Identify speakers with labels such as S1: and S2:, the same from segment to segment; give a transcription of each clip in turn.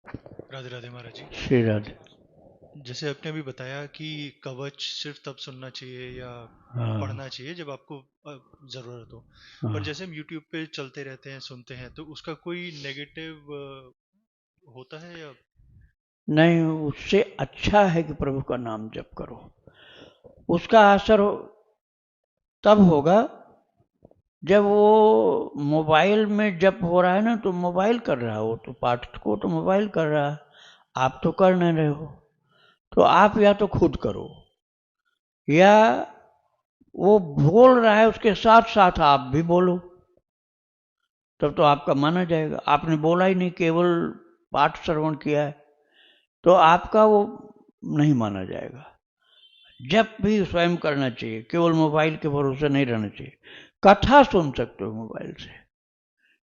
S1: राधे राधे महाराज जी।
S2: श्री राधे।
S1: जैसे आपने अभी बताया कि कवच सिर्फ तब सुनना चाहिए या
S2: हाँ।
S1: पढ़ना चाहिए जब आपको जरूरत हो। पर
S2: हाँ।
S1: जैसे हम यूट्यूब पे चलते रहते हैं, सुनते हैं, तो उसका कोई नेगेटिव होता है या?
S2: नहीं, उससे अच्छा है कि प्रभु का नाम जप करो। उसका असर तब होगा जब वो मोबाइल में जप हो रहा है ना, तो मोबाइल कर रहा है, वो तो पाठ को तो मोबाइल कर रहा है, आप तो कर नहीं रहे हो। तो आप या तो खुद करो, या वो बोल रहा है उसके साथ साथ आप भी बोलो, तब तो आपका माना जाएगा। आपने बोला ही नहीं, केवल पाठ श्रवण किया है, तो आपका वो नहीं माना जाएगा। जब भी स्वयं करना चाहिए, केवल मोबाइल के भरोसे नहीं रहना चाहिए। कथा सुन सकते हो मोबाइल से।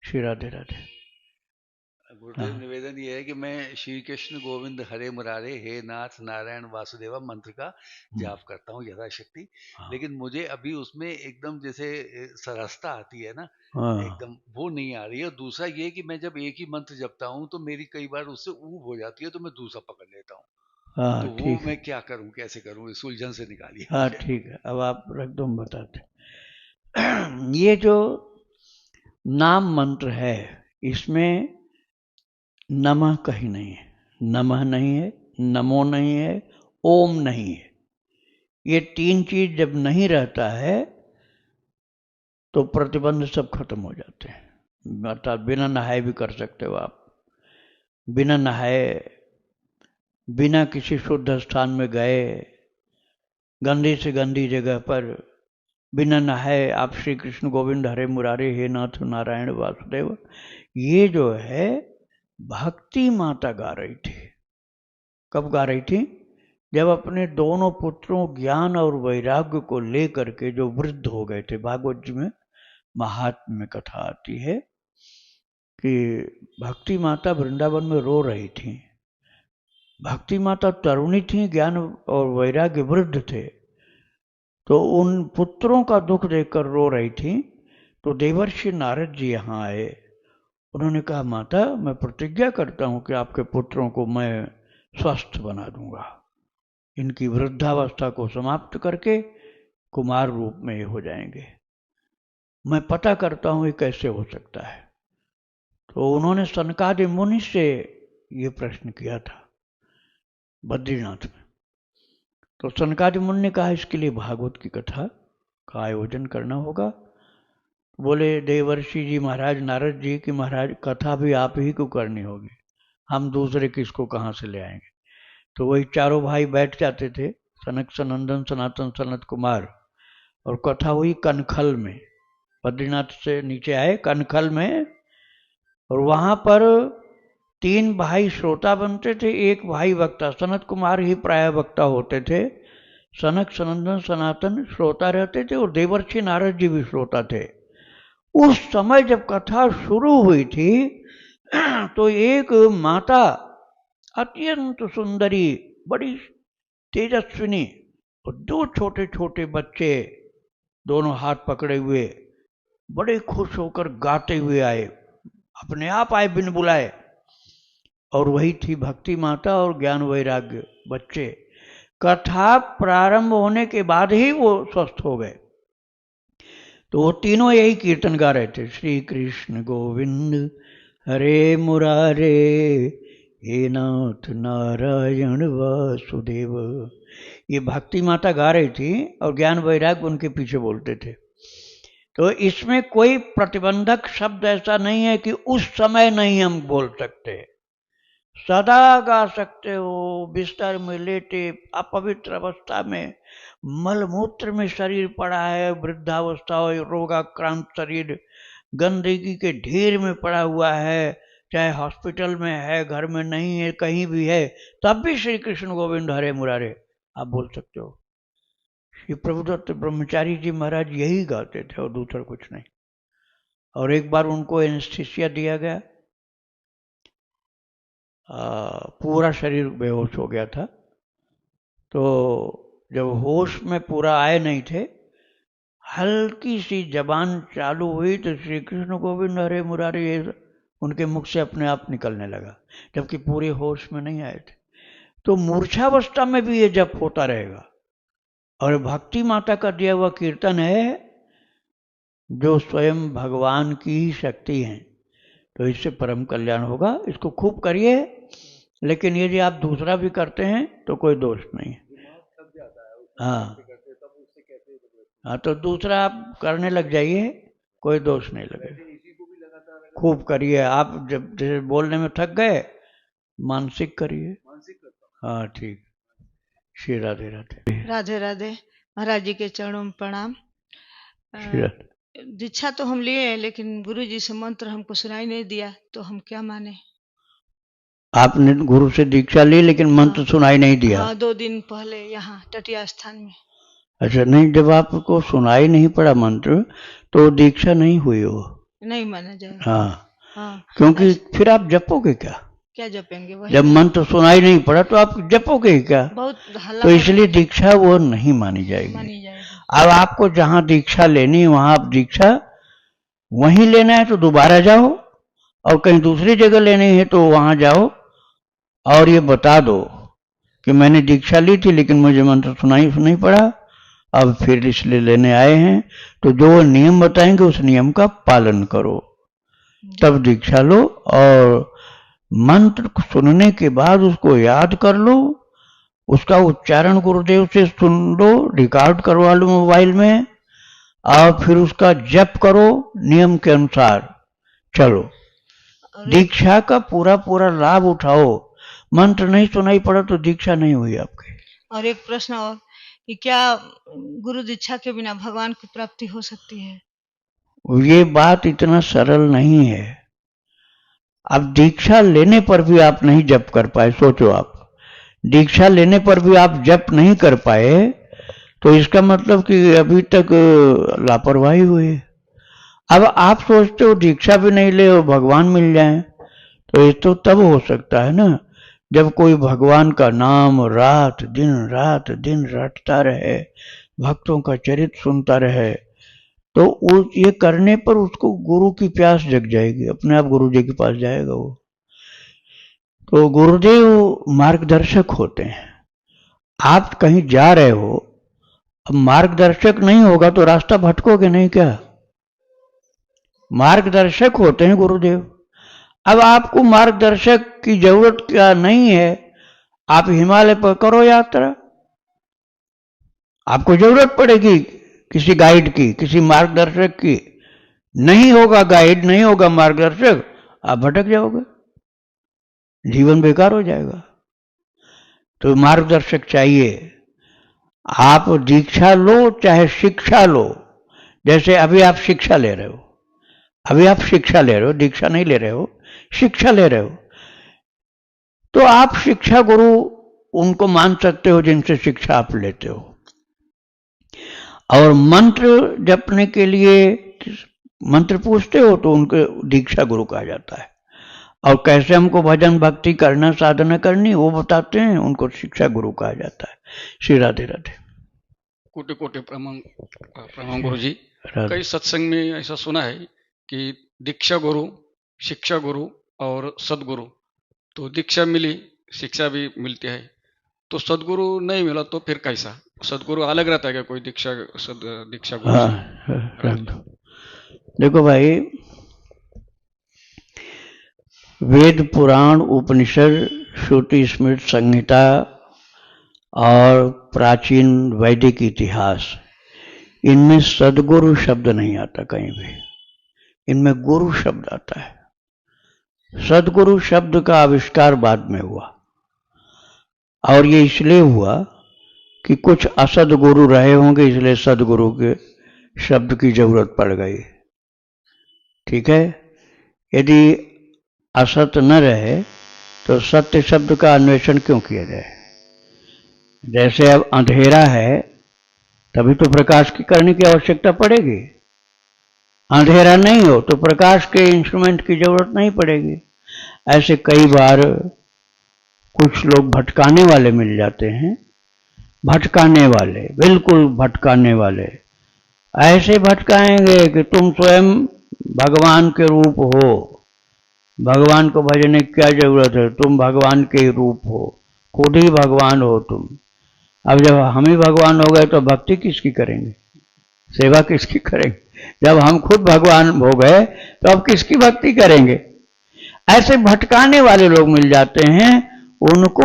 S2: श्री राधे राधे।
S3: गुरुदेव,
S2: हाँ।
S3: निवेदन ये है कि मैं श्री कृष्ण गोविंद हरे मुरारे हे नाथ नारायण वासुदेवा मंत्र का
S2: हम्म।
S3: जाप करता हूँ यथाशक्ति।
S2: हाँ।
S3: लेकिन मुझे अभी उसमें एकदम जैसे सरसता आती है ना,
S2: हाँ।
S3: एकदम वो नहीं आ रही है। और दूसरा ये कि मैं जब एक ही मंत्र जपता हूँ तो मेरी कई बार उससे ऊब हो जाती है, तो मैं दूसरा पकड़ लेता हूँ।
S2: हाँ,
S3: तो वो
S2: ठीक
S3: मैं
S2: है।
S3: क्या करूँ, कैसे करूँ, इस उलझन से निकालिए
S2: हाँ,
S3: मुझे।
S2: ठीक है, अब आप रख दो, हम बताते। ये जो नाम मंत्र है, इसमें नमः कहीं नहीं है। नमः नहीं है, नमो नहीं है, ओम नहीं है। ये तीन चीज जब नहीं रहता है तो प्रतिबंध सब खत्म हो जाते हैं। अर्थात बिना नहाए भी कर सकते हो आप। बिना नहाए, बिना किसी शुद्ध स्थान में गए, गंदी से गंदी जगह पर, बिना नहाए आप श्री कृष्ण गोविंद हरे मुरारे हे नाथ नारायण वासुदेव, ये जो है भक्ति माता गा रही थी। कब गा रही थी? जब अपने दोनों पुत्रों ज्ञान और वैराग्य को लेकर के जो वृद्ध हो गए थे। भागवत जी में, महात्म्य में कथा आती है कि भक्ति माता वृंदावन में रो रही थी। भक्ति माता तरुणी थी, ज्ञान और वैराग्य वृद्ध थे, तो उन पुत्रों का दुख देखकर रो रही थी। तो देवर्षि नारद जी यहाँ आए। उन्होंने कहा, माता, मैं प्रतिज्ञा करता हूँ कि आपके पुत्रों को मैं स्वस्थ बना दूंगा, इनकी वृद्धावस्था को समाप्त करके कुमार रूप में ये हो जाएंगे। मैं पता करता हूँ ये कैसे हो सकता है। तो उन्होंने सनकादि मुनि से ये प्रश्न किया था बद्रीनाथ में। तो सनकादि मुनि ने कहा, इसके लिए भागवत की कथा का आयोजन करना होगा। बोले देवर्षि जी महाराज नारद जी की, महाराज कथा भी आप ही को करनी होगी, हम दूसरे किसको कहाँ से ले आएंगे। तो वही चारों भाई बैठ जाते थे, सनक सनंदन सनातन सनत कुमार, और कथा हुई कनखल में। बद्रीनाथ से नीचे आए कनखल में, और वहां पर तीन भाई श्रोता बनते थे, एक भाई वक्ता। सनत कुमार ही प्राय वक्ता होते थे, सनक सनंदन सनातन श्रोता रहते थे, और देवर्षि नारद जी भी श्रोता थे। उस समय जब कथा शुरू हुई थी तो एक माता, अत्यंत सुंदरी, बड़ी तेजस्विनी, और दो छोटे छोटे बच्चे, दोनों हाथ पकड़े हुए, बड़े खुश होकर गाते हुए आए, अपने आप आए बिन बुलाए। और वही थी भक्ति माता और ज्ञान वैराग्य बच्चे। कथा प्रारंभ होने के बाद ही वो स्वस्थ हो गए। तो वो तीनों यही कीर्तन गा रहे थे, श्री कृष्ण गोविंद हरे मुरारे हे नाथ नारायण वासुदेव। ये भक्ति माता गा रही थी और ज्ञान वैराग्य उनके पीछे बोलते थे। तो इसमें कोई प्रतिबंधक शब्द ऐसा नहीं है कि उस समय नहीं हम बोल सकते, सदा गा सकते हो। बिस्तर में लेटे, अपवित्र अवस्था में, मलमूत्र में शरीर पड़ा है, वृद्धावस्था हो, रोगाक्रांत शरीर गंदगी के ढेर में पड़ा हुआ है, चाहे हॉस्पिटल में है, घर में नहीं है, कहीं भी है, तब भी श्री कृष्ण गोविंद हरे मुरारे आप बोल सकते हो। श्री प्रभुदत्त ब्रह्मचारी जी महाराज यही गाते थे और दूसरा कुछ नहीं। और एक बार उनको एनेस्थीसिया दिया गया, पूरा शरीर बेहोश हो गया था। तो जब होश में पूरा आए नहीं थे, हल्की सी जबान चालू हुई तो श्री कृष्ण गोविंद हरे मुरारी उनके मुख से अपने आप निकलने लगा, जबकि पूरे होश में नहीं आए थे। तो मूर्छावस्था में भी ये जप होता रहेगा। और भक्ति माता का दिया हुआ कीर्तन है जो स्वयं भगवान की ही शक्ति है। तो इससे परम कल्याण होगा। इसको खूब करिए, लेकिन यदि आप दूसरा भी करते हैं तो कोई दोष नहीं है। हाँ हाँ, तो दूसरा आप करने लग जाइए, कोई दोष नहीं लगेगा। खूब करिए। आप जब जैसे बोलने में थक गए, मानसिक करिए। हाँ ठीक। श्री राधे राधे।
S4: राधे राधे। महाराज जी के चरणों में प्रणाम।
S2: श्री राधे।
S4: दीक्षा तो हम लिए हैं, लेकिन गुरु जी से मंत्र हमको सुनाई नहीं दिया, तो हम क्या माने?
S2: आपने गुरु से दीक्षा ली, लेकिन मंत्र सुनाई नहीं दिया?
S4: हाँ, 2 दिन पहले यहाँ टटिया स्थान में।
S2: अच्छा, नहीं, जब आपको सुनाई नहीं पड़ा मंत्र तो दीक्षा नहीं हुई हो,
S4: नहीं माना जाए।
S2: हाँ,
S4: हाँ,
S2: क्योंकि फिर आप जपोगे क्या?
S4: क्या जपेंगे? वही
S2: जब मंत्र सुनाई नहीं पड़ा तो आप जपोगे ही क्या?
S4: बहुत हल्ला
S2: तो इसलिए दीक्षा वो नहीं मानी जाएगी।
S4: मानी जाएगी।
S2: अब आपको जहां दीक्षा लेनी है वहां आप दीक्षा वहीं लेना है तो दोबारा जाओ, और कहीं दूसरी जगह लेनी है तो वहां जाओ और ये बता दो कि मैंने दीक्षा ली थी लेकिन मुझे मंत्र सुनाई नहीं पड़ा, अब फिर इसलिए लेने आए हैं। तो जो नियम बताएंगे उस नियम का पालन करो, तब दीक्षा लो। और मंत्र सुनने के बाद उसको याद कर लो, उसका उच्चारण गुरुदेव से सुन लो, रिकॉर्ड करवा लो मोबाइल में, और फिर उसका जप करो नियम के अनुसार। चलो, दीक्षा का पूरा पूरा लाभ उठाओ। मंत्र नहीं सुनाई पड़ा तो दीक्षा नहीं हुई आपकी।
S4: और एक प्रश्न और, कि क्या गुरु दीक्षा के बिना भगवान की प्राप्ति हो सकती है?
S2: ये बात इतना सरल नहीं है। अब दीक्षा लेने पर भी आप नहीं जप कर पाए, सोचो आप, दीक्षा लेने पर भी आप जप नहीं कर पाए, तो इसका मतलब कि अभी तक लापरवाही हुई। अब आप सोचते हो दीक्षा भी नहीं ले और भगवान मिल जाए, तो ये तो तब हो सकता है ना जब कोई भगवान का नाम रात दिन रटता रहे, भक्तों का चरित्र सुनता रहे, तो ये करने पर उसको गुरु की प्यास जग जाएगी, अपने आप गुरु जी के पास जाएगा वो। तो गुरुदेव मार्गदर्शक होते हैं। आप कहीं जा रहे हो, अब मार्गदर्शक नहीं होगा तो रास्ता भटकोगे नहीं क्या? मार्गदर्शक होते हैं गुरुदेव। अब आपको मार्गदर्शक की जरूरत क्या नहीं है, आप हिमालय पर करो यात्रा। आपको जरूरत पड़ेगी किसी गाइड की, किसी मार्गदर्शक की। नहीं होगा गाइड, नहीं होगा मार्गदर्शक, आप भटक जाओगे, जीवन बेकार हो जाएगा। तो मार्गदर्शक चाहिए। आप दीक्षा लो चाहे शिक्षा लो, जैसे अभी आप शिक्षा ले रहे हो, दीक्षा नहीं ले रहे हो, शिक्षा ले रहे हो, तो आप शिक्षा गुरु उनको मान सकते हो जिनसे शिक्षा आप लेते हो। और मंत्र जपने के लिए मंत्र पूछते हो तो उनको दीक्षा गुरु कहा जाता है। और कैसे हमको भजन भक्ति करना, साधना करनी, वो बताते हैं, उनको शिक्षा गुरु कहा जाता है। श्री राधे राधे।
S5: कोटि कोटि प्रणाम गुरु जी। कई सत्संग में ऐसा सुना है कि दीक्षा गुरु, शिक्षा गुरु और सदगुरु। तो दीक्षा मिली, शिक्षा भी मिलती है, तो सदगुरु नहीं मिला तो फिर कैसा? सदगुरु अलग रहता है क्या कोई दीक्षा गुरु?
S2: हाँ, देखो भाई, वेद पुराण उपनिषद श्रुति स्मृति संहिता और प्राचीन वैदिक इतिहास, इनमें सदगुरु शब्द नहीं आता कहीं भी, इनमें गुरु शब्द आता है। सदगुरु शब्द का आविष्कार बाद में हुआ, और ये इसलिए हुआ कि कुछ असद गुरु रहे होंगे, इसलिए सदगुरु के शब्द की जरूरत पड़ गई। ठीक है, यदि असत न रहे तो सत्य शब्द का अन्वेषण क्यों किया जाए? जैसे अब अंधेरा है तभी तो प्रकाश की करने की आवश्यकता पड़ेगी। अंधेरा नहीं हो तो प्रकाश के इंस्ट्रूमेंट की जरूरत नहीं पड़ेगी। ऐसे कई बार कुछ लोग भटकाने वाले मिल जाते हैं, भटकाने वाले, बिल्कुल भटकाने वाले, ऐसे भटकाएंगे कि तुम स्वयं भगवान के रूप हो, भगवान को भजने की क्या जरूरत है? तुम भगवान के ही रूप हो, खुद ही भगवान हो तुम। अब जब हम ही भगवान हो गए तो भक्ति किसकी करेंगे, सेवा किसकी करेंगे? जब हम खुद भगवान हो गए तो अब किसकी भक्ति करेंगे? ऐसे भटकाने वाले लोग मिल जाते हैं, उनको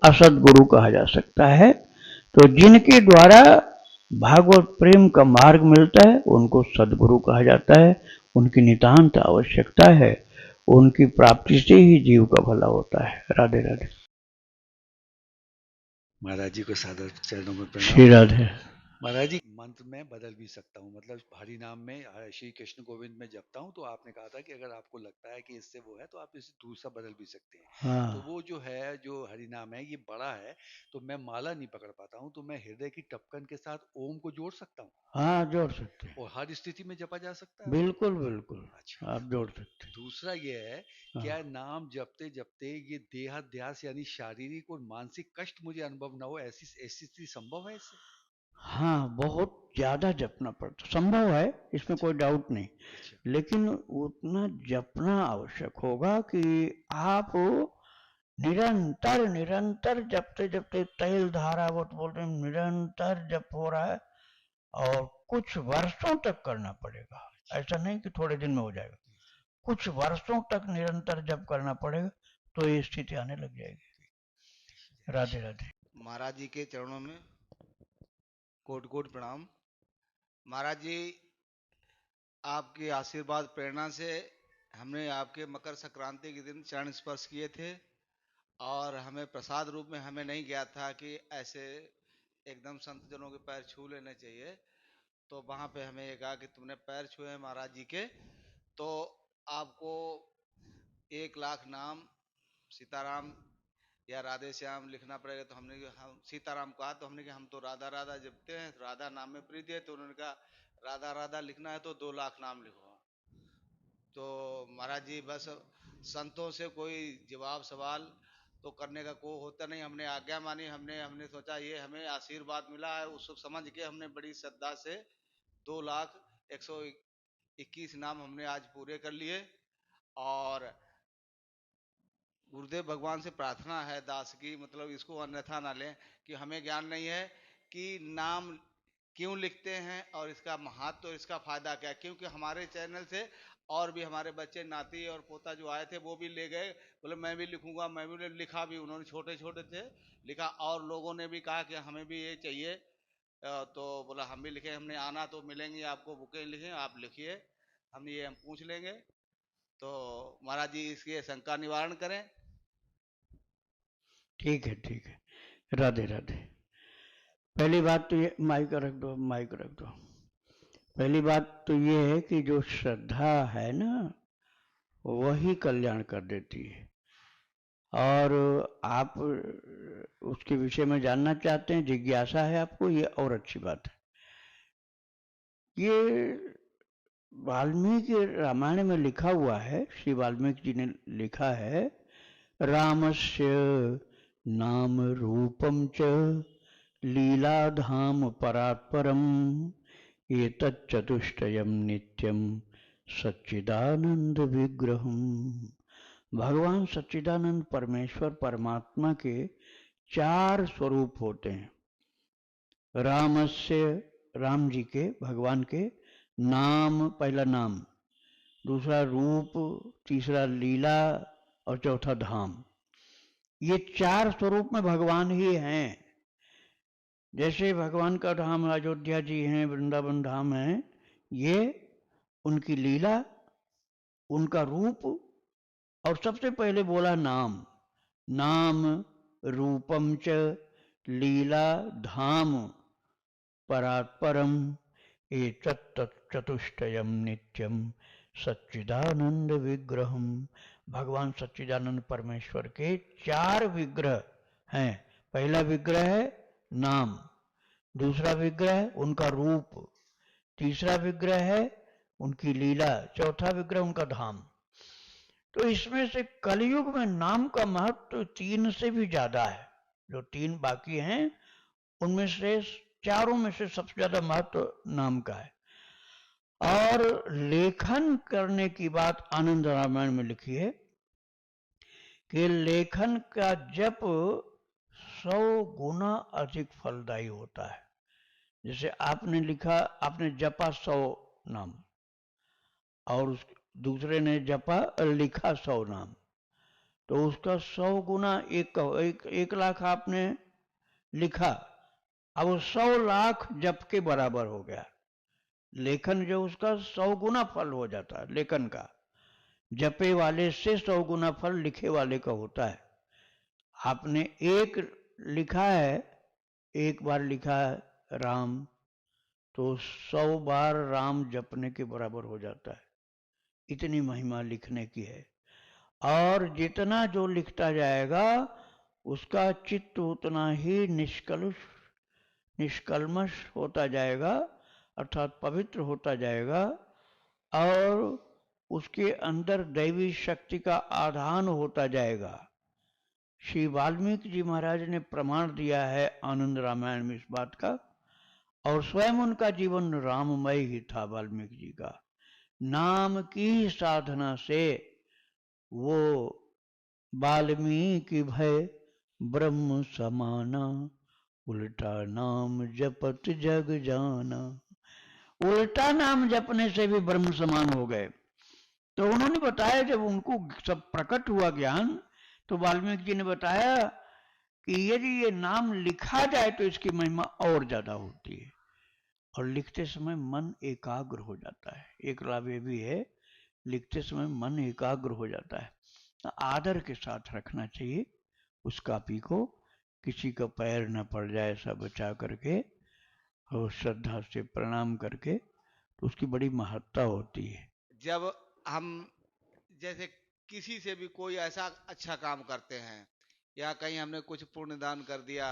S2: असद गुरु कहा जा सकता है। तो जिनके द्वारा भागवत प्रेम का मार्ग मिलता है उनको सदगुरु कहा जाता है। उनकी नितांत आवश्यकता है, उनकी प्राप्ति से ही जीव का भला होता है। राधे राधे।
S3: महाराज जी को सादर चरणों में
S2: श्री
S3: प्रणाम।
S2: राधे।
S3: महाराज जी, मंत्र में बदल भी सकता हूँ, मतलब हरि नाम में श्री कृष्ण गोविंद में जपता हूँ तो आपने कहा था कि अगर आपको लगता है कि इससे वो है तो आप इसे दूसरा बदल भी सकते हैं।
S2: हाँ
S3: तो वो जो है, जो हरि नाम है, ये बड़ा है तो मैं माला नहीं पकड़ पाता हूँ, तो मैं हृदय की टपकन के साथ ओम को जोड़ सकता हूँ
S2: हाँ, जोड़ सकते हैं,
S3: और हर स्थिति में जपा जा सकता है।
S2: बिल्कुल बिल्कुल
S3: अच्छा,
S2: आप जोड़ सकते हैं।
S3: दूसरा ये है,
S2: हाँ।
S3: क्या नाम जपते जपते ये देहाध्यास यानी शारीरिक और मानसिक कष्ट मुझे अनुभव न हो, ऐसी स्थिति संभव है इससे?
S2: हाँ, बहुत ज्यादा जपना पड़ता, संभव है, इसमें कोई डाउट नहीं,
S3: अच्छा,
S2: लेकिन उतना जपना आवश्यक होगा कि आप निरंतर निरंतर जपते जपते तैल धारा वो बोलते हैं, निरंतर जप हो रहा है और कुछ वर्षों तक करना पड़ेगा। ऐसा नहीं कि थोड़े दिन में हो जाएगा, कुछ वर्षों तक निरंतर जप करना पड़ेगा तो ये स्थिति आने लग जाएगी। राधे राधे।
S6: महाराज जी के चरणों में कोट कोट प्रणाम। महाराज जी, आपके आशीर्वाद प्रेरणा से हमने आपके मकर संक्रांति के दिन चरण स्पर्श किए थे और हमें प्रसाद रूप में हमें नहीं ज्ञात था कि ऐसे एकदम संत जनों के पैर छू लेने चाहिए। तो वहाँ पे हमें ये कहा कि तुमने पैर छुए महाराज जी के तो आपको 1,00,000 नाम सीताराम या राधे श्याम लिखना पड़ेगा। तो हमने हम सीताराम कहा तो हमने कहा हम तो राधा राधा जपते हैं, राधा नाम में प्रीति है। तो उन्होंने कहा राधा राधा लिखना है तो 2,00,000 नाम लिखो। तो महाराज जी, बस संतों से कोई जवाब सवाल तो करने का कोई होता नहीं, हमने आज्ञा मानी, हमने सोचा ये हमें आशीर्वाद मिला है, उसको समझ के हमने बड़ी श्रद्धा से 2,01,21 नाम हमने आज पूरे कर लिए। और गुरुदेव भगवान से प्रार्थना है दास की, मतलब इसको अन्यथा ना लें कि हमें ज्ञान नहीं है कि नाम क्यों लिखते हैं और इसका महत्व और इसका फायदा क्या है। क्योंकि हमारे चैनल से और भी हमारे बच्चे नाती और पोता जो आए थे वो भी ले गए, बोले मैं भी लिखूंगा, मैं भी लिखा भी, उन्होंने छोटे छोटे थे लिखा, और लोगों ने भी कहा कि हमें भी ये चाहिए। तो बोला हम भी लिखे, हमने आना तो मिलेंगे आपको, बुकें लिखें आप लिखिए, हम पूछ लेंगे। तो महाराज जी इसकी शंका निवारण करें।
S2: ठीक है, ठीक है। राधे राधे। पहली बात तो ये, माइक रख दो, माइक रख दो। पहली बात तो ये है कि जो श्रद्धा है ना वही कल्याण कर देती है, और आप उसके विषय में जानना चाहते हैं, जिज्ञासा है आपको, ये और अच्छी बात है। ये वाल्मीकि रामायण में लिखा हुआ है, श्री वाल्मीकि जी ने लिखा है, रामस्य नाम रूपम च लीलाधाम परात्परम एतच्चतुष्टयम नित्यम सच्चिदानंद विग्रहम। भगवान सच्चिदानंद परमेश्वर परमात्मा के 4 स्वरूप होते हैं। रामस्य, राम जी के, भगवान के नाम, पहला नाम, दूसरा रूप, तीसरा लीला और चौथा धाम। ये 4 स्वरूप में भगवान ही हैं। जैसे भगवान का धाम अयोध्या जी हैं, वृंदावन धाम है, ये उनकी लीला, उनका रूप, और सबसे पहले बोला नाम, नाम रूपम च लीला धाम परात्परम एतत् चतुष्टयम नित्यम सच्चिदानंद विग्रहम। भगवान सच्चिदानंद परमेश्वर के 4 विग्रह हैं। पहला विग्रह है नाम, दूसरा विग्रह है उनका रूप, तीसरा विग्रह है उनकी लीला, चौथा विग्रह उनका धाम। तो इसमें से कलयुग में नाम का महत्व 3 से भी ज्यादा है। जो 3 बाकी हैं उनमें से 4 में से सबसे ज्यादा महत्व नाम का है। और लेखन करने की बात आनंद रामायण में लिखी है कि लेखन का जप 100 गुना अधिक फलदायी होता है। जैसे आपने लिखा, आपने जपा 100 नाम और दूसरे ने जपा लिखा 100 नाम, तो उसका 100 गुना एक लाख आपने लिखा, अब 100 लाख जप के बराबर हो गया। लेखन जो उसका 100 गुना फल हो जाता है लेखन का, जपे वाले से 100 गुना फल लिखे वाले का होता है। आपने एक लिखा है, एक बार लिखा है राम, तो 100 बार राम जपने के बराबर हो जाता है। इतनी महिमा लिखने की है। और जितना जो लिखता जाएगा उसका चित्त उतना ही निष्कल्मश होता जाएगा, अर्थात पवित्र होता जाएगा, और उसके अंदर दैवी शक्ति का आधान होता जाएगा। श्री वाल्मीकि जी महाराज ने प्रमाण दिया है आनंद रामायण में इस बात का, और स्वयं उनका जीवन राममय ही था वाल्मीकि जी का। नाम की साधना से वो वाल्मीकि भय ब्रह्म समाना, उल्टा नाम जपत जग जाना। उल्टा नाम जपने से भी ब्रह्म समान हो गए। तो उन्होंने बताया, जब उनको सब प्रकट हुआ ज्ञान, तो वाल्मीकि जी ने बताया कि यदि ये नाम लिखा जाए तो इसकी महिमा और ज्यादा होती है, और लिखते समय मन एकाग्र हो जाता है। एक लाभ ये भी है, लिखते समय मन एकाग्र हो जाता है। तो आदर के साथ रखना चाहिए उस कापी को, किसी का पैर न पड़ जाए, ऐसा बचा करके और श्रद्धा से प्रणाम करके, तो उसकी बड़ी महत्ता होती है।
S6: जब हम जैसे किसी से भी कोई ऐसा अच्छा काम करते हैं, या कहीं हमने कुछ पुण्य दान कर दिया,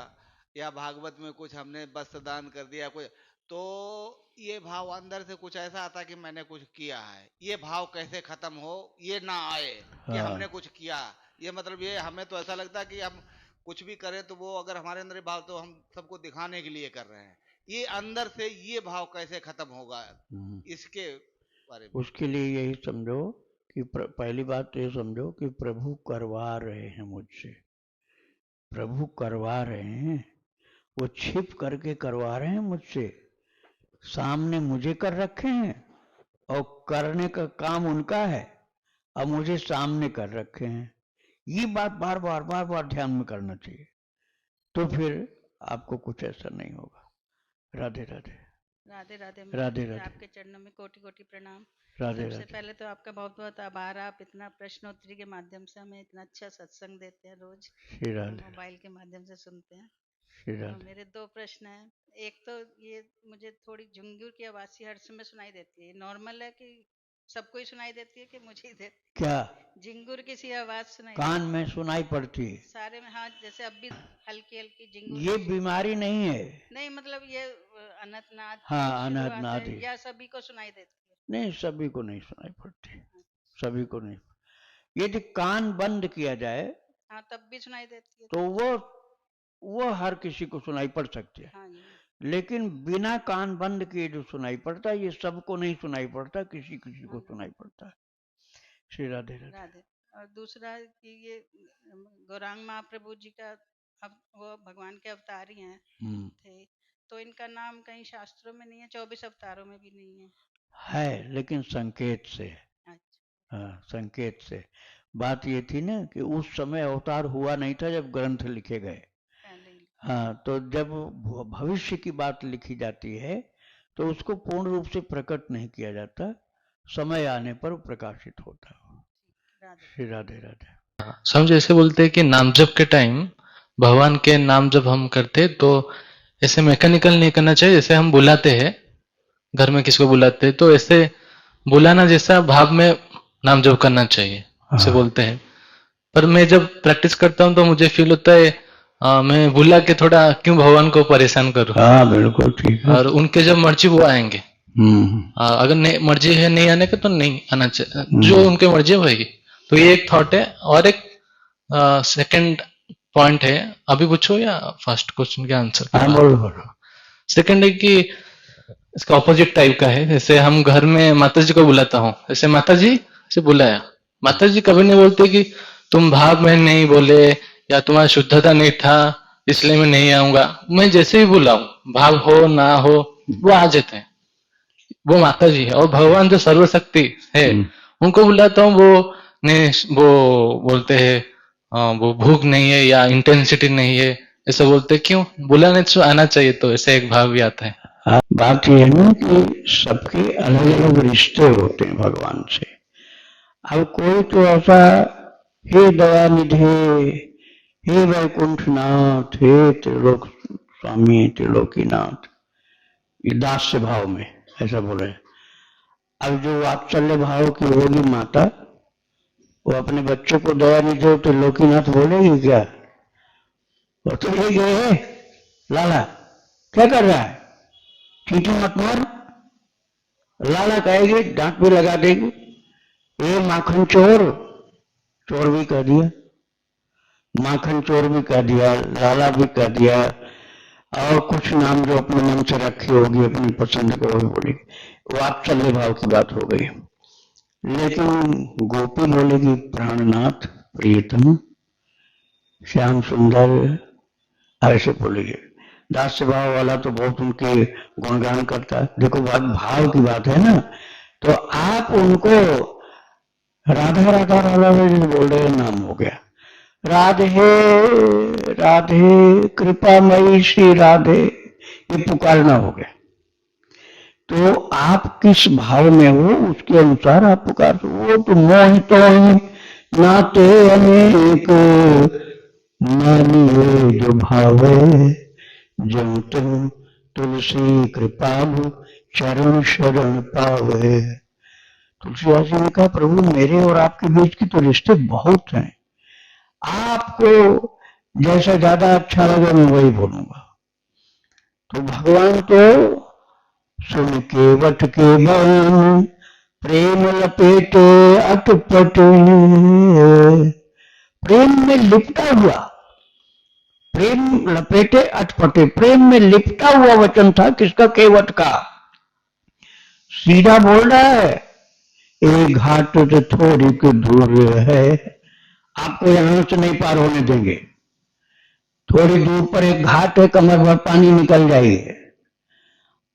S6: या भागवत में कुछ हमने वस्त्र दान कर दिया, कुछ, तो ये भाव अंदर से कुछ ऐसा आता है कि मैंने कुछ किया है। ये भाव कैसे खत्म हो, ये ना आए कि हमने कुछ किया। ये मतलब ये हमें तो ऐसा लगता है कि हम कुछ भी करें तो वो अगर हमारे अंदर भाव, तो हम सबको दिखाने के लिए कर रहे हैं। ये अंदर से ये भाव कैसे खत्म होगा, इसके बारे में।
S2: उसके लिए यही समझो कि पहली बात तो ये समझो कि प्रभु करवा रहे हैं मुझसे, प्रभु करवा रहे हैं, वो छिप करके करवा रहे हैं मुझसे, सामने मुझे कर रखे हैं, और करने का काम उनका है, और मुझे सामने कर रखे हैं। ये बात बार बार ध्यान में करना चाहिए, तो फिर आपको कुछ ऐसा नहीं होगा। राधे राधे।
S7: राधे राधे।
S2: राधे राधे।
S7: आपके चरणों में कोटि कोटि प्रणाम।
S2: राधे
S7: सबसे
S2: राधे।
S7: पहले तो आपका बहुत बहुत आभार, आप इतना प्रश्नोत्तरी के माध्यम से हमें इतना अच्छा सत्संग देते हैं, रोज
S2: श्री राधे।
S7: मोबाइल के माध्यम से सुनते हैं।
S2: श्री
S7: तो
S2: राधे।
S7: मेरे 2 प्रश्न हैं। एक तो ये, मुझे थोड़ी झुंझुर की आवाज सी हर समय सुनाई देती है, नॉर्मल है कि सबको ही सुनाई देती है कि मुझे ही देती?
S2: क्या
S7: झिंगुर की सी आवाज सुनाई
S2: कान में सुनाई पड़ती है?
S7: सारे में, हाँ, जैसे अब भी हल्की हल्की झिंगुर।
S2: ये बीमारी नहीं है।
S7: नहीं, मतलब ये अनंतनाद।
S2: हाँ, अनंतनाद है।
S7: या सभी को सुनाई देती है?
S2: नहीं, सभी को नहीं सुनाई पड़ती, सभी को नहीं। यदि कान बंद किया जाए,
S7: हाँ, तब भी सुनाई देती है,
S2: तो वो हर किसी को सुनाई पड़ सकती है।
S7: हाँ जी।
S2: लेकिन बिना कान बंद किए जो सुनाई पड़ता है, ये सबको नहीं सुनाई पड़ता, किसी किसी को सुनाई पड़ता है। श्री राधे राधे।
S7: राधे। और दूसरा कि ये गौरांग महाप्रभु जी का, अब वो भगवान के अवतार ही हैं थे, तो इनका नाम कहीं शास्त्रों में नहीं है, 24 अवतारों में भी नहीं है,
S2: लेकिन संकेत से।
S7: अच्छा।
S2: हाँ, संकेत से। बात ये थी ना कि उस समय अवतार हुआ नहीं था जब ग्रंथ लिखे गए। हाँ, तो जब भविष्य की बात लिखी जाती है तो उसको पूर्ण रूप से प्रकट नहीं किया जाता, समय आने पर प्रकाशित होता है। श्री राधे राधे।
S8: हम जैसे बोलते हैं कि नाम जप के टाइम भगवान के नाम जब हम करते तो ऐसे मैकेनिकल नहीं करना चाहिए, जैसे हम बुलाते हैं घर में किसी को बुलाते हैं तो ऐसे बुलाना जैसा भाव में नाम जप करना चाहिए, ऐसे बोलते हैं। पर मैं जब प्रैक्टिस करता हूँ तो मुझे फील होता है मैं बुला के थोड़ा क्यों भगवान को परेशान करूँ।
S2: हाँ, बिल्कुल ठीक है।
S8: और उनके जब मर्जी वो आएंगे, अगर नहीं मर्जी है नहीं आने का तो नहीं आना चाहिए, जो उनके मर्जी होगी। तो ये एक थॉट है। और एक सेकंड पॉइंट है, अभी पूछो या फर्स्ट क्वेश्चन के आंसर? सेकंड है कि इसका ऑपोजिट टाइप का है। जैसे हम घर में माता जी को बुलाता हूँ, जैसे माता जी से बुलाया, माता जी कभी नहीं बोलते कि तुम भाव में नहीं बोले या तुम्हारा शुद्धता नहीं था इसलिए मैं नहीं आऊंगा। मैं जैसे भी बुलाऊं, भाव हो ना हो, वो आ जाते हैं। वो माता जी है। और भगवान जो सर्वशक्ति है, उनको बुलाता हूँ, वो नहीं, वो बोलते हैं वो भूख नहीं है या इंटेंसिटी नहीं है, ऐसा बोलते। क्यों बुलाने तो आना चाहिए, तो ऐसे एक भाव भी आता है।
S2: बात यह है ना कि सबके अलग अलग रिश्ते होते हैं भगवान से। अब कोई तो ऐसा, हे दयानिधे, हे वैकुंठनाथ, हे त्रिलोक स्वामी, त्रिलोकीनाथ, ये दास्य भाव में ऐसा बोले। अब जो वात्सल्य भाव की होगी माता, वो अपने बच्चों को दयानिधे त्रिलोकीनाथ बोलेगी क्या? वो तो ले गए, लाला क्या कर रहा है, चींटी मत मार। लाला कहेगी, डांट भी लगा देगी, ये माखन चोर, चोर भी कह दिया, माखन चोर भी कह दिया, लाला भी कह दिया, और कुछ नाम जो अपने मन से रखी होगी अपनी पसंद को वो भी बोलेगी। वात्सल्य भाव की बात हो गई। लेकिन गोपी बोलेगी प्राणनाथ, प्रियतम, श्याम सुंदर, ऐसे बोलेगी। दास्य भाव वाला तो बहुत उनके गुणगान करता है। देखो बात भाव की बात है ना, तो आप उनको राधा राधा राधा बोल रहे, नाम हो गया राधे राधे, कृपामयी श्री राधे, ये पुकारना हो गया। तो आप किस भाव में हो उसके अनुसार आप पुकार। वो तो मोहितो नाते अनेक, मानिए जो भावे, जब तुम तुलसी कृपालु चरण शरण पावे। तुलसीदास जी ने कहा, प्रभु मेरे और आपके बीच की तो रिश्ते बहुत हैं, आपको जैसा ज्यादा अच्छा लगे मैं वही बोलूंगा। तो भगवान तो सुन के वट के बन, प्रेम लपेटे अटपट, प्रेम में लिपटा हुआ, प्रेम लपेटे अटपटे, प्रेम में लिपटा हुआ वचन था किसका? केवट का। सीधा बोल रहा है, एक घाट तो थोड़ी की दूर है, आपको यहां से नहीं पार होने देंगे। थोड़ी दूर पर एक घाट है, कमर भर पानी निकल जाएगी,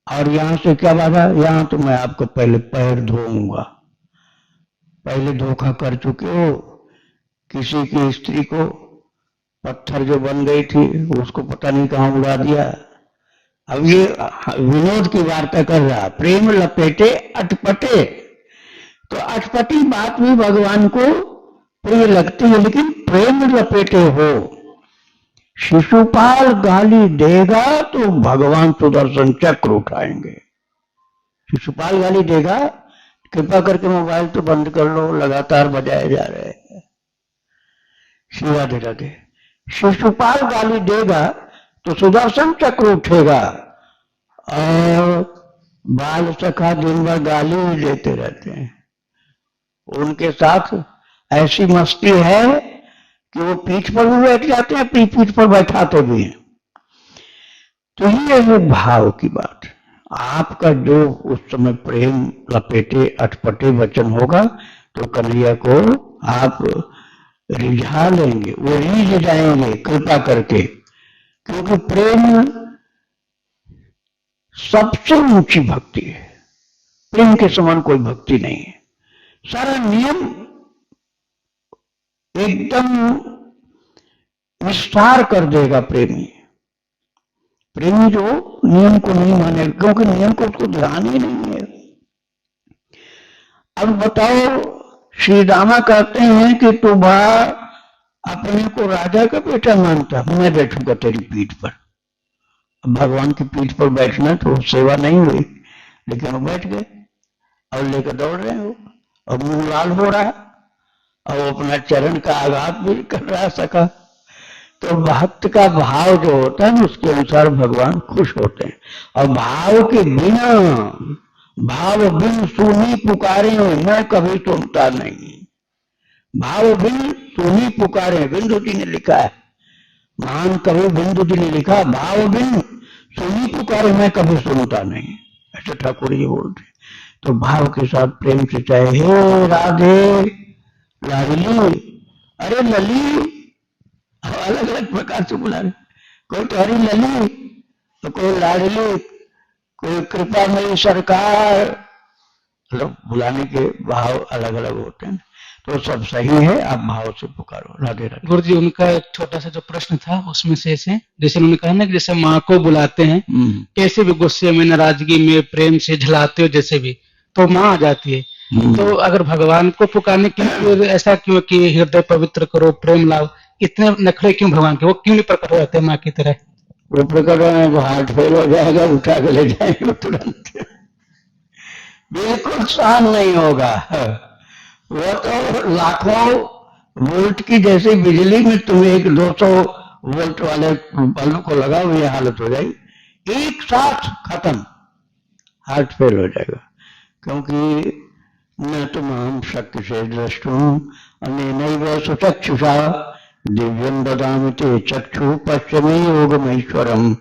S2: और यहां से क्या बाधा, यहां तो मैं आपको पहले पैर धोऊंगा। पहले धोखा कर चुके हो, किसी की स्त्री को पत्थर जो बन गई थी उसको पता नहीं कहां उड़ा दिया। अब ये विनोद की वार्ता कर रहा, प्रेम लपेटे अटपटे। तो अटपटी बात भी भगवान को प्रिय लगती है, लेकिन प्रेम लपेटे हो। शिशुपाल गाली देगा तो भगवान सुदर्शन चक्र उठाएंगे। शिशुपाल गाली देगा, कृपा करके मोबाइल तो बंद कर लो, लगातार बजाए जा रहे हैं। शिवा दे राधे। शिशुपाल गाली देगा तो सुदर्शन चक्र उठेगा, और बाल सखा दिन भर गाली ही देते रहते हैं। उनके साथ ऐसी मस्ती है कि वो पीठ पर भी बैठ जाते हैं, पीठ पर बैठाते भी हैं। तो ये है भाव की बात। आपका जो उस समय प्रेम लपेटे अटपटे वचन होगा तो कन्हैया को आप रिझा लेंगे, वो रिझ जाएंगे कृपा करके। क्योंकि प्रेम सबसे ऊंची भक्ति है, प्रेम के समान कोई भक्ति नहीं है। सारा नियम एकदम विस्तार कर देगा प्रेमी। प्रेमी जो नियम को नहीं माने, क्योंकि नियम को उसको ध्यान ही नहीं है। अब बताओ, श्री रामा कहते हैं कि तू बा अपने को राजा का बेटा मानता, मैं बैठूंगा तेरी पीठ पर। अब भगवान की पीठ पर बैठना तो सेवा नहीं हुई, लेकिन वो बैठ गए और लेकर दौड़ रहे हो, और मुंह लाल हो रहा, और वो अपना चरण का आघात भी कर रहा सका। तो भक्त का भाव जो होता है उसके अनुसार भगवान खुश होते हैं। और भाव के बिना, भाव बिन सुनी पुकारे मैं कभी सुनता नहीं। भाव बिन सुनी पुकारे, बिंदु जी ने लिखा है, महान कवि बिंदु जी ने लिखा, भाव बिन सुनी पुकारे मैं कभी सुनता नहीं। तो ठाकुर जी बोलते, तो भाव के साथ प्रेम से चाहे हे राधे लाडली, अरे लली, अलग अलग प्रकार से बुला रहे, कोई तो हरी लली, तो कोई लाडली, कोई कृपा मेरी सरकार, मतलब बुलाने के भाव अलग अलग होते हैं। तो सब सही है, आप भाव से पुकारो। राधे राधे।
S9: गुरु जी, उनका एक छोटा सा जो प्रश्न था उसमें से ऐसे, जैसे उन्होंने कहा ना कि जैसे माँ को बुलाते हैं, कैसे भी गुस्से में, नाराजगी में, प्रेम से झलाते हो जैसे भी, तो माँ आ जाती है। तो अगर भगवान को पुकारने के लिए ऐसा क्यों कि हृदय पवित्र करो, प्रेम लाओ, इतने नखरे क्यों भगवान के? वो क्यों नहीं प्रकट हो जाते माँ की तरह?
S2: वो प्रकट होने को हार्ट फेल हो जाएगा, उठा के ले जाएंगे तुरंत, बिल्कुल सहन नहीं होगा। वो तो लाखों वोल्ट की जैसे बिजली में तुम एक 200 वोल्ट वाले बल्ब को लगाओ, ये हालत हो जाएगी, एक साथ खत्म, हार्ट फेल हो जाएगा। क्योंकि न तुम हम शक्य से दृष्टुम अनेनैव सुचक्षुषा दिव्यं ददामि ते चक्षु पश्चिमे योगमैश्वरम।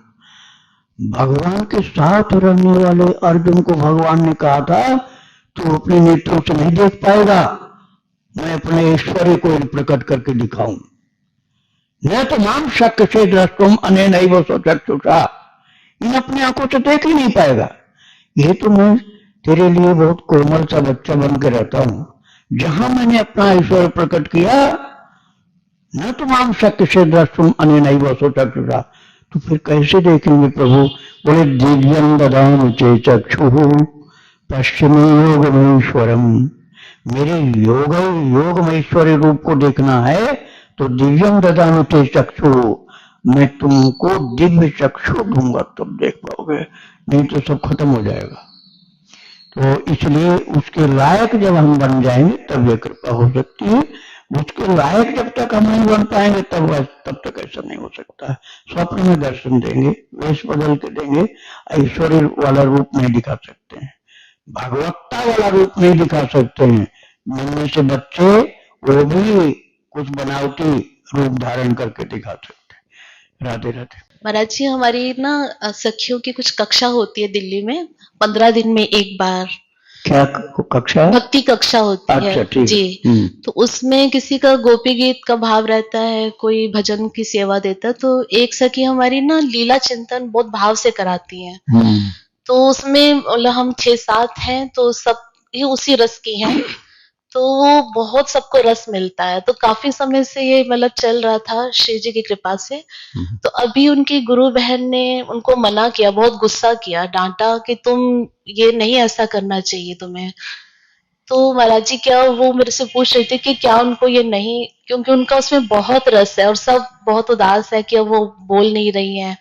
S2: भगवान के साथ रहने वाले अर्जुन को भगवान ने कहा था, तू अपने नेत्रों से नहीं देख पाएगा, मैं अपने ऐश्वर्य को प्रकट करके दिखाऊं। न तो माम शक्य से दृष्टुम अनेनैव सुचक्षुषा, इन अपनी आंखों से देख ही नहीं पाएगा। ये तो मैं तेरे लिए बहुत कोमल सा बच्चा बन के रहता हूं, जहां मैंने अपना ऐश्वर्य प्रकट किया, न तो माम शक्य से दृष्टुम अनेनैव सुचक्षुषा, तो फिर कैसे देखेंगे प्रभु? बोले दिव्यं ददामि ते चक्षुः पश्चिमे योगमैश्वरम, मेरे योगमैश्वर्य रूप को देखना है तो दिव्यं ददामि ते चक्षुः, मैं तुमको दिव्य चक्षु दूंगा तब देख पाओगे, नहीं तो सब खत्म हो जाएगा। तो इसलिए उसके लायक जब हम बन जाएंगे तब ये कृपा हो सकती है, उसके लायक जब तक हम नहीं बन पाएंगे तब तक ऐसा नहीं हो सकता। स्वप्न में दर्शन देंगे, वेश बदल के देंगे, ऐश्वर्य वाला रूप नहीं दिखा सकते हैं, भागवतता वाला रूप नहीं दिखा सकते हैं। जिनमें से बच्चे वो भी कुछ बनावटी रूप धारण करके दिखा सकते हैं। राधे राधे।
S10: महाराज जी, हमारी ना सखियों की कुछ कक्षा होती है दिल्ली में, 15 दिन में एक बार।
S2: क्या कक्षा?
S10: भक्ति कक्षा होती है।
S2: अच्छा, ठीक
S10: जी। तो उसमें किसी का गोपी गीत का भाव रहता है, कोई भजन की सेवा देता है। तो एक सखी हमारी ना लीला चिंतन बहुत भाव से कराती है। तो उसमें हम 6-7 हैं, तो सब ये उसी रस की हैं, तो वो बहुत सबको रस मिलता है। तो काफी समय से ये मतलब चल रहा था श्री जी की कृपा से। तो अभी उनकी गुरु बहन ने उनको मना किया, बहुत गुस्सा किया, डांटा कि तुम ये नहीं ऐसा करना चाहिए तुम्हें। तो महाराज जी, क्या वो मेरे से पूछ रही थी कि क्या उनको ये नहीं, क्योंकि उनका उसमें बहुत रस है और सब बहुत उदास है कि अब वो बोल नहीं रही हैं,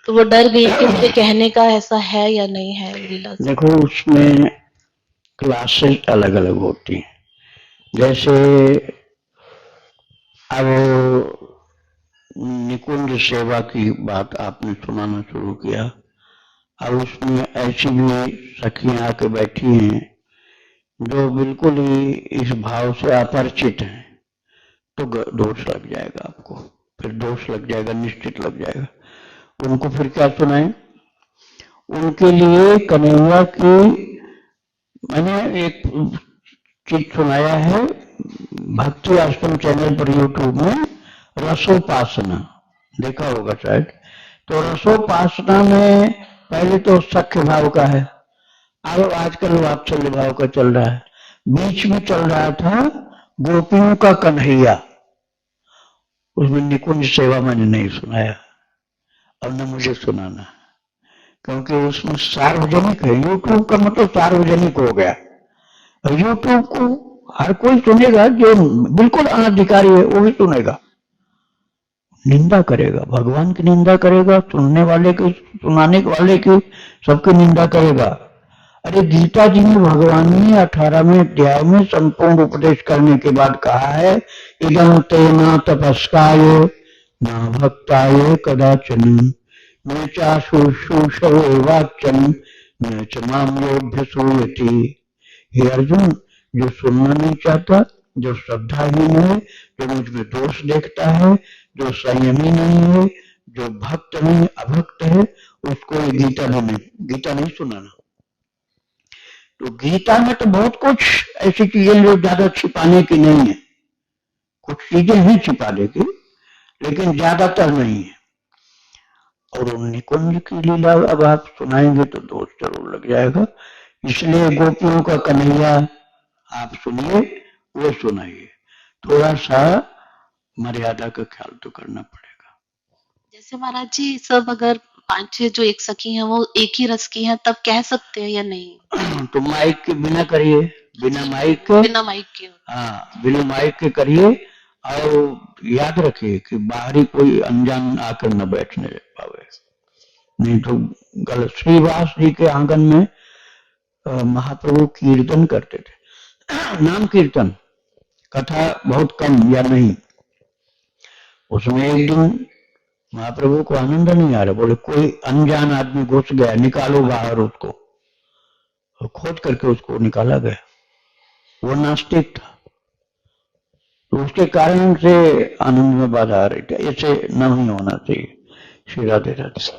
S10: तो वो डर गई कि मुझे कहने का ऐसा है या नहीं है लीला से।
S2: देखो, उसमें क्लासेस अलग अलग होती हैं। जैसे अब निकुंज सेवा की बात आपने सुनाना शुरू किया, अब उसमें ऐसी भी सखियां आके बैठी हैं जो बिल्कुल ही इस भाव से अपरिचित हैं, तो दोष लग जाएगा आपको, फिर दोष लग जाएगा, निश्चित लग जाएगा। उनको फिर क्या सुनाए? उनके लिए कन्हैया की मैंने एक चीज सुनाया है, भक्ति आश्रम चैनल पर यूट्यूब में, रसोपासना देखा होगा शायद। तो रसोपासना में पहले तो सख्य भाव का है, अब आजकल वात्सल्य भाव का चल रहा है। बीच में चल रहा था गोपियों का कन्हैया, उसमें निकुंज सेवा मैंने नहीं सुनाया और न मुझे सुनाना, क्योंकि उसमें सार्वजनिक है। यूट्यूब का मतलब सार्वजनिक हो गया। यूट्यूब को हर कोई सुनेगा, जो बिल्कुल अनधिकारी है वो भी सुनेगा, निंदा करेगा, भगवान की निंदा करेगा, सुनने वाले की, सुनाने वाले की, सबकी निंदा करेगा। अरे गीता जी में भगवान ने 18वें अध्याय में संपूर्ण उपदेश करने के बाद कहा है, इदं ते न तपस्काय न भक्ताय कदाचन न चाशुश्रूषवे वाच्यं न च मां योऽभ्यसूयति। हे अर्जुन, जो सुनना नहीं चाहता, जो श्रद्धाहीन है, जो मुझ में दोष देखता है, जो संयमी नहीं है, जो भक्त नहीं अभक्त है, उसको ये गीता नहीं सुनाना। तो गीता में तो बहुत कुछ ऐसी चीजें जो ज्यादा छिपाने की नहीं है, कुछ चीजें हैं छिपाने की, लेकिन ज्यादातर नहीं है। और निकुंज की लीला अब आप सुनाएंगे तो दोस्त जरूर लग जाएगा, इसलिए गोपियों का कन्हैया आप सुनिए, वो सुनाइए, थोड़ा सा मर्यादा का ख्याल तो करना पड़ेगा।
S10: जैसे महाराज जी सब अगर 5-6 जो एक सखी हैं वो एक ही रस की हैं तब कह सकते हैं या नहीं?
S2: तो माइक के बिना करिए, बिना माइक के,
S10: बिना माइक के,
S2: हाँ बिना माइक के करिए। और याद रखिए कि बाहरी कोई अनजान आकर न बैठने पावे, नहीं तो गलत। श्रीवास जी के आंगन में महाप्रभु कीर्तन करते थे, नाम कीर्तन, कथा बहुत कम या नहीं। उसमें एक दिन महाप्रभु को आनंद नहीं आ रहा, बोले कोई अनजान आदमी घुस गया, निकालो बाहर उसको। और खोज करके उसको निकाला गया, वो नास्तिक था, तो उसके कारण से आनंद में बाधा आ रही थी। ऐसे नहीं होना चाहिए। श्री राधे राधे।